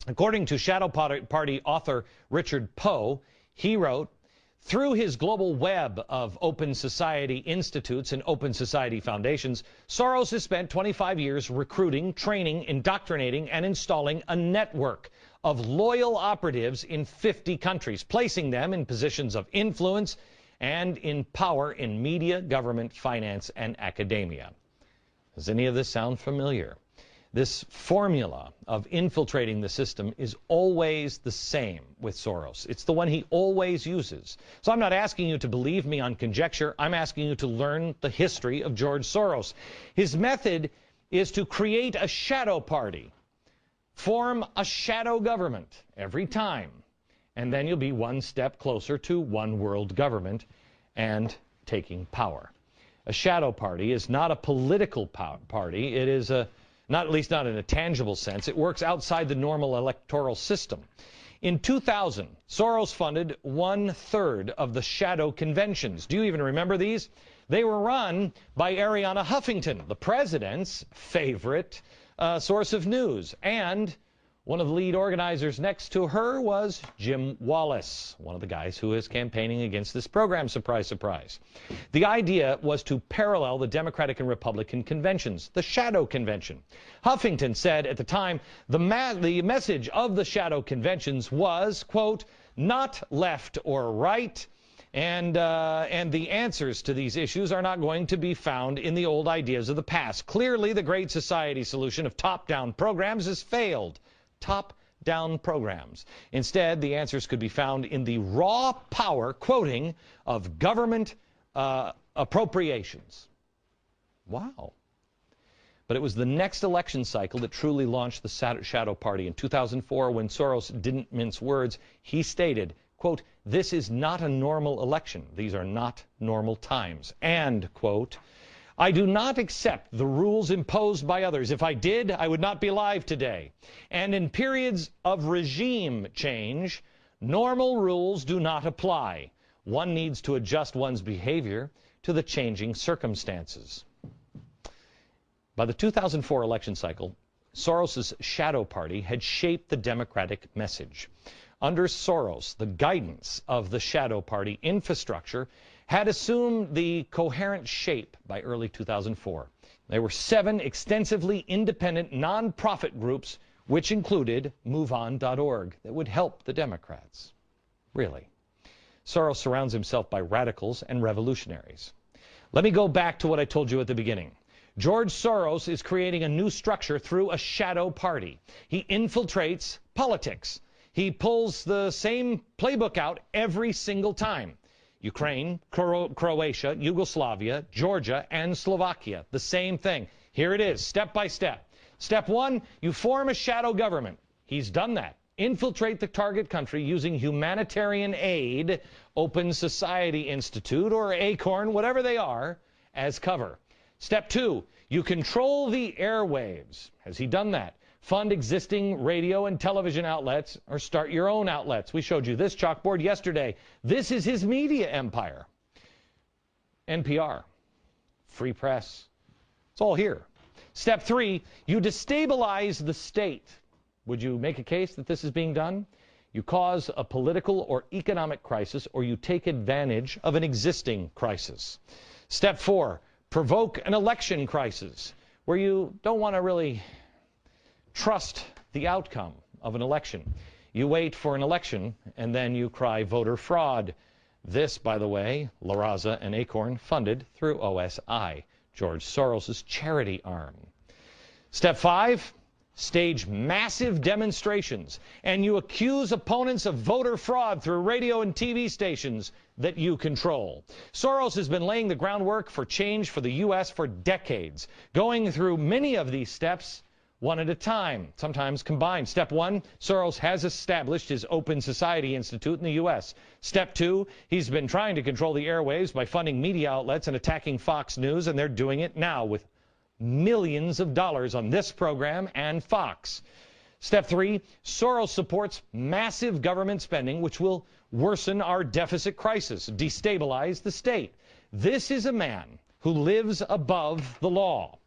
According to Shadow Party author Richard Poe, he wrote, through his global web of open society institutes and open society foundations, Soros has spent 25 years recruiting, training, indoctrinating, and installing a network of loyal operatives in 50 countries, placing them in positions of influence and in power in media, government, finance, and academia. Does any of this sound familiar? This formula of infiltrating the system is always the same with Soros. It's the one he always uses. So I'm not asking you to believe me on conjecture. I'm asking you to learn the history of Џорџ Soros. His method is to create a shadow party, form a shadow government every time, and then you'll be one step closer to one world government and taking power. A shadow party is not a political party. It is at least not in a tangible sense. It works outside the normal electoral system. In 2000, Soros funded 1/3 of the shadow conventions. Do you even remember these? They were run by Arianna Huffington, the president's favorite source of news. And one of the lead organizers next to her was Jim Wallace, one of the guys who is campaigning against this program, surprise, surprise. The idea was to parallel the Democratic and Republican conventions, the shadow convention. Huffington said at the time, the message of the shadow conventions was, quote, not left or right, and the answers to these issues are not going to be found in the old ideas of the past. Clearly, the Great Society solution of top-down programs has failed. Top-down programs. Instead, the answers could be found in the raw power, quoting, of government appropriations. Wow. But it was the next election cycle that truly launched the shadow party. In 2004, when Soros didn't mince words, he stated, quote, this is not a normal election. These are not normal times. And, quote, I do not accept the rules imposed by others. If I did, I would not be alive today. And in periods of regime change, normal rules do not apply. One needs to adjust one's behavior to the changing circumstances. By the 2004 election cycle, Soros's shadow party had shaped the Democratic message. Under Soros, the guidance of the shadow party infrastructure had assumed the coherent shape by early 2004. There were 7 extensively independent nonprofit groups, which included MoveOn.org, that would help the Democrats. Really. Soros surrounds himself by radicals and revolutionaries. Let me go back to what I told you at the beginning. Џорџ Soros is creating a new structure through a shadow party. He infiltrates politics. He pulls the same playbook out every single time. Ukraine, Croatia, Yugoslavia, Georgia, and Slovakia. The same thing. Here it is, step by step. Step 1, you form a shadow government. He's done that. Infiltrate the target country using humanitarian aid, Open Society Institute, or ACORN, whatever they are, as cover. Step 2, you control the airwaves. Has he done that? Fund existing radio and television outlets, or start your own outlets. We showed you this chalkboard yesterday. This is his media empire. NPR, free press, it's all here. Step 3, you destabilize the state. Would you make a case that this is being done? You cause a political or economic crisis, or you take advantage of an existing crisis. Step 4, provoke an election crisis, where you don't want to really trust the outcome of an election. You wait for an election, and then you cry voter fraud. This, by the way, La Raza and Acorn funded through OSI, Џорџ Soros' charity arm. Step 5, stage massive demonstrations, and you accuse opponents of voter fraud through radio and TV stations that you control. Soros has been laying the groundwork for change for the U.S. for decades, going through many of these steps one at a time, sometimes combined. Step 1, Soros has established his Open Society Institute in the U.S. Step 2, he's been trying to control the airwaves by funding media outlets and attacking Fox News, and they're doing it now with millions of dollars on this program and Fox. Step 3, Soros supports massive government spending, which will worsen our deficit crisis, destabilize the state. This is a man who lives above the law.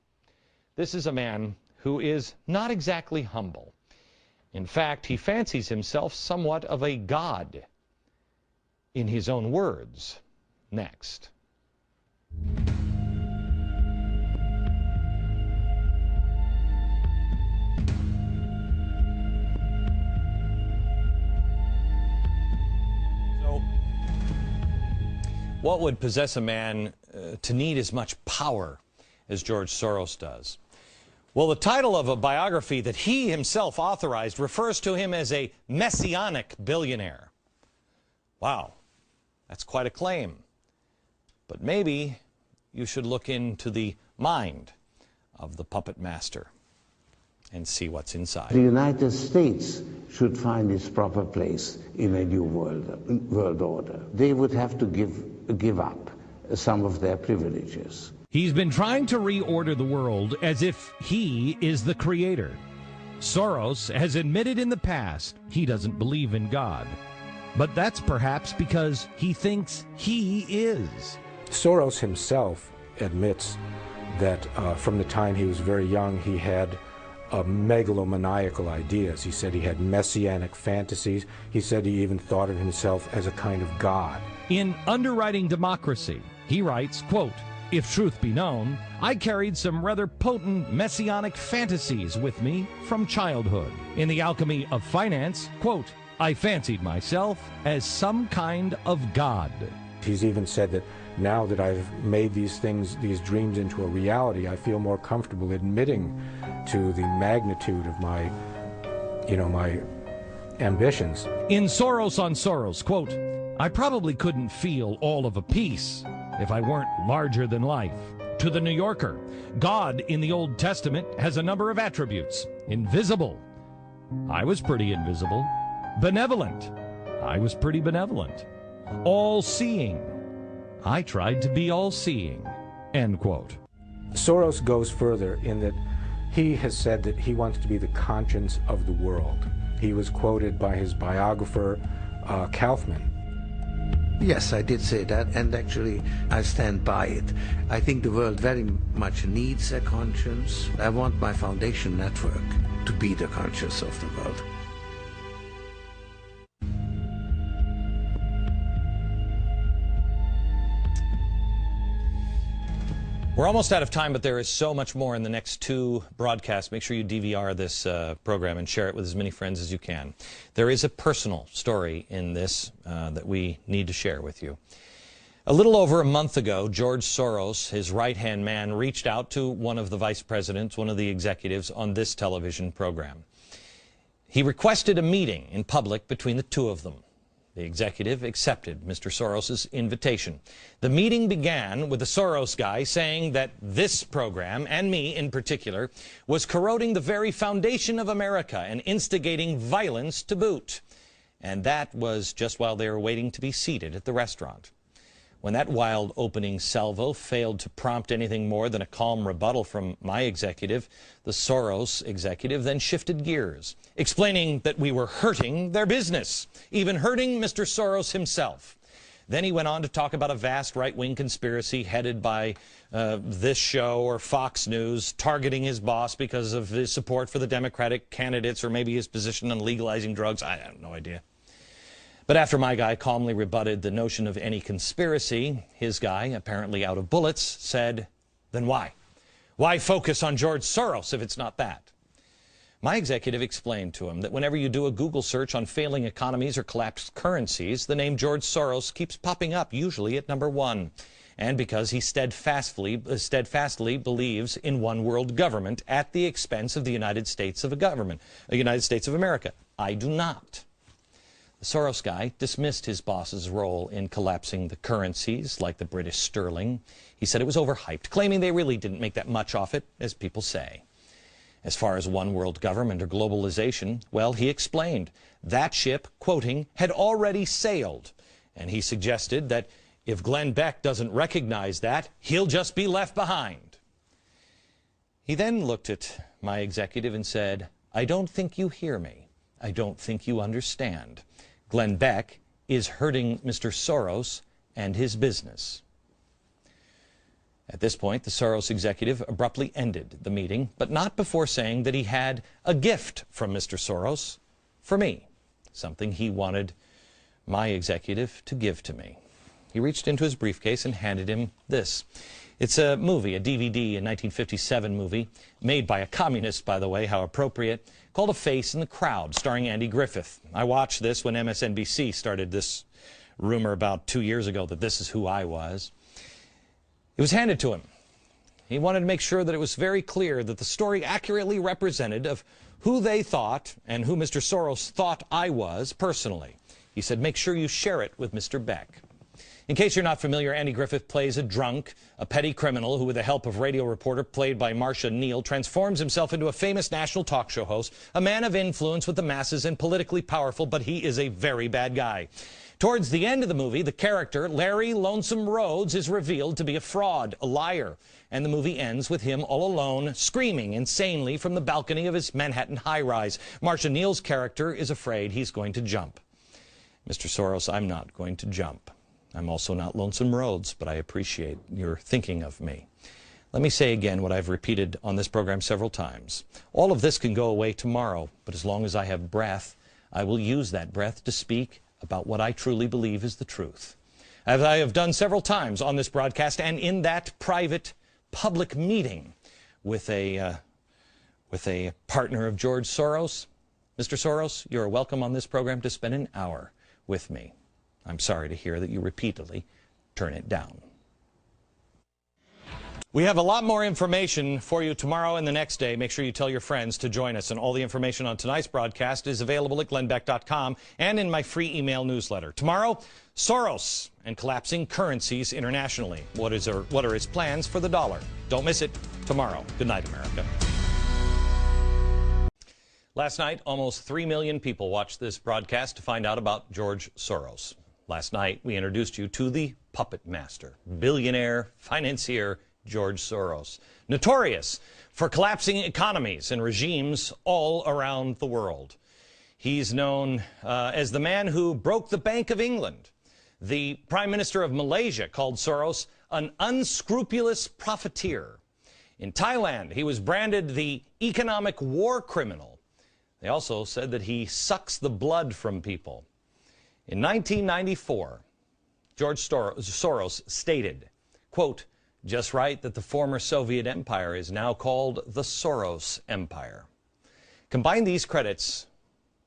This is a man who is not exactly humble. In fact, he fancies himself somewhat of a god. In his own words, next. So, what would possess a man to need as much power as Ĝorđ Soros does? Well, the title of a biography that he himself authorized refers to him as a messianic billionaire. Wow, that's quite a claim. But maybe you should look into the mind of the puppet master and see what's inside. The United States should find its proper place in a new world order. They would have to give up some of their privileges. He's been trying to reorder the world as if he is the creator. Soros has admitted in the past he doesn't believe in God. But that's perhaps because he thinks he is. Soros himself admits that from the time he was very young, he had megalomaniacal ideas. He said he had messianic fantasies. He said he even thought of himself as a kind of god. In Underwriting Democracy, he writes, quote, "If truth be known, I carried some rather potent messianic fantasies with me from childhood. In The Alchemy of Finance, quote, I fancied myself as some kind of god." He's even said that now that I've made these things, these dreams into a reality, I feel more comfortable admitting to the magnitude of my, my ambitions. In Soros on Soros, quote, "I probably couldn't feel all of a piece if I weren't larger than life." To The New Yorker, God in the Old Testament has a number of attributes. Invisible. I was pretty invisible. Benevolent. I was pretty benevolent. All-seeing. I tried to be all-seeing. End quote. Soros goes further in that he has said that he wants to be the conscience of the world. He was quoted by his biographer, Kaufman. Yes, I did say that, and actually I stand by it. I think the world very much needs a conscience. I want my foundation network to be the conscience of the world. We're almost out of time, but there is so much more in the next two broadcasts. Make sure you DVR this program and share it with as many friends as you can. There is a personal story in this that we need to share with you. A little over a month ago, Ĝorđ Soros, his right-hand man, reached out to one of the vice presidents, one of the executives on this television program. He requested a meeting in public between the two of them. The executive accepted Mr. Soros's invitation. The meeting began with the Soros guy saying that this program, and me in particular, was corroding the very foundation of America and instigating violence to boot. And that was just while they were waiting to be seated at the restaurant. When that wild opening salvo failed to prompt anything more than a calm rebuttal from my executive, the Soros executive then shifted gears, explaining that we were hurting their business, even hurting Mr. Soros himself. Then he went on to talk about a vast right-wing conspiracy headed by this show or Fox News, targeting his boss because of his support for the Democratic candidates or maybe his position on legalizing drugs. I have no idea. But after my guy calmly rebutted the notion of any conspiracy, his guy, apparently out of bullets, said, "Then why? Why focus on Ĝorđ Soros if it's not that?" My executive explained to him that whenever you do a Google search on failing economies or collapsed currencies, the name Ĝorđ Soros keeps popping up, usually at number one. And because he steadfastly believes in one world government at the expense of the United States of America. I do not. The Soros guy dismissed his boss's role in collapsing the currencies, like the British sterling. He said it was overhyped, claiming they really didn't make that much off it, as people say. As far as one world government or globalization, well, he explained that ship, quoting, had already sailed. And he suggested that if Glenn Beck doesn't recognize that, he'll just be left behind. He then looked at my executive and said, "I don't think you hear me. I don't think you understand. Glenn Beck is hurting Mr. Soros and his business." At this point, the Soros executive abruptly ended the meeting, but not before saying that he had a gift from Mr. Soros, for me, something he wanted my executive to give to me. He reached into his briefcase and handed him this. It's a movie, a DVD, a 1957 movie, made by a communist, by the way, how appropriate, called A Face in the Crowd, starring Andy Griffith. I watched this when MSNBC started this rumor about 2 years ago that this is who I was. It was handed to him. He wanted to make sure that it was very clear that the story accurately represented of who they thought and who Mr. Soros thought I was personally. He said, make sure you share it with Mr. Beck. In case you're not familiar, Andy Griffith plays a drunk, a petty criminal who, with the help of radio reporter played by Marcia Neal, transforms himself into a famous national talk show host, a man of influence with the masses and politically powerful, but he is a very bad guy. Towards the end of the movie, the character, Larry Lonesome Rhodes, is revealed to be a fraud, a liar, and the movie ends with him all alone, screaming insanely from the balcony of his Manhattan high-rise. Marcia Neal's character is afraid he's going to jump. Mr. Soros, I'm not going to jump. I'm also not Lonesome Rhodes, but I appreciate your thinking of me. Let me say again what I've repeated on this program several times. All of this can go away tomorrow, but as long as I have breath, I will use that breath to speak about what I truly believe is the truth. As I have done several times on this broadcast and in that private public meeting with a partner of Џорџ Soros. Mr. Soros, you're welcome on this program to spend an hour with me. I'm sorry to hear that you repeatedly turn it down. We have a lot more information for you tomorrow and the next day. Make sure you tell your friends to join us. And all the information on tonight's broadcast is available at glennbeck.com and in my free email newsletter. Tomorrow, Soros and collapsing currencies internationally. What are his plans for the dollar? Don't miss it tomorrow. Good night, America. Last night, almost 3 million people watched this broadcast to find out about Џорџ Soros. Last night, we introduced you to the puppet master, billionaire, financier, Џорџ Soros, notorious for collapsing economies and regimes all around the world. He's known as the man who broke the Bank of England. The Prime Minister of Malaysia called Soros an unscrupulous profiteer. In Thailand, he was branded the economic war criminal. They also said that he sucks the blood from people. In 1994, Џорџ Soros stated, quote, just right that the former Soviet Empire is now called the Soros Empire. Combine these credits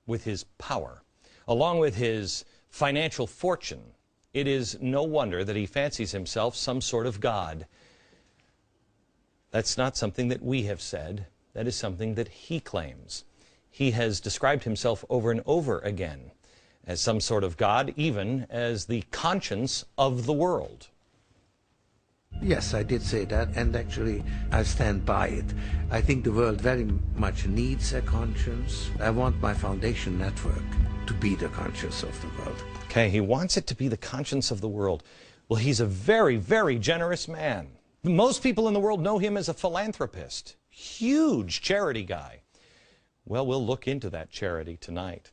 with his power, along with his financial fortune, it is no wonder that he fancies himself some sort of god. That's not something that we have said. That is something that he claims. He has described himself over and over again as some sort of god, even as the conscience of the world. Yes, I did say that, and actually I stand by it. I think the world very much needs a conscience. I want my foundation network to be the conscience of the world. Okay, he wants it to be the conscience of the world. Well, he's a very, very generous man. Most people in the world know him as a philanthropist. Huge charity guy. Well, we'll look into that charity tonight.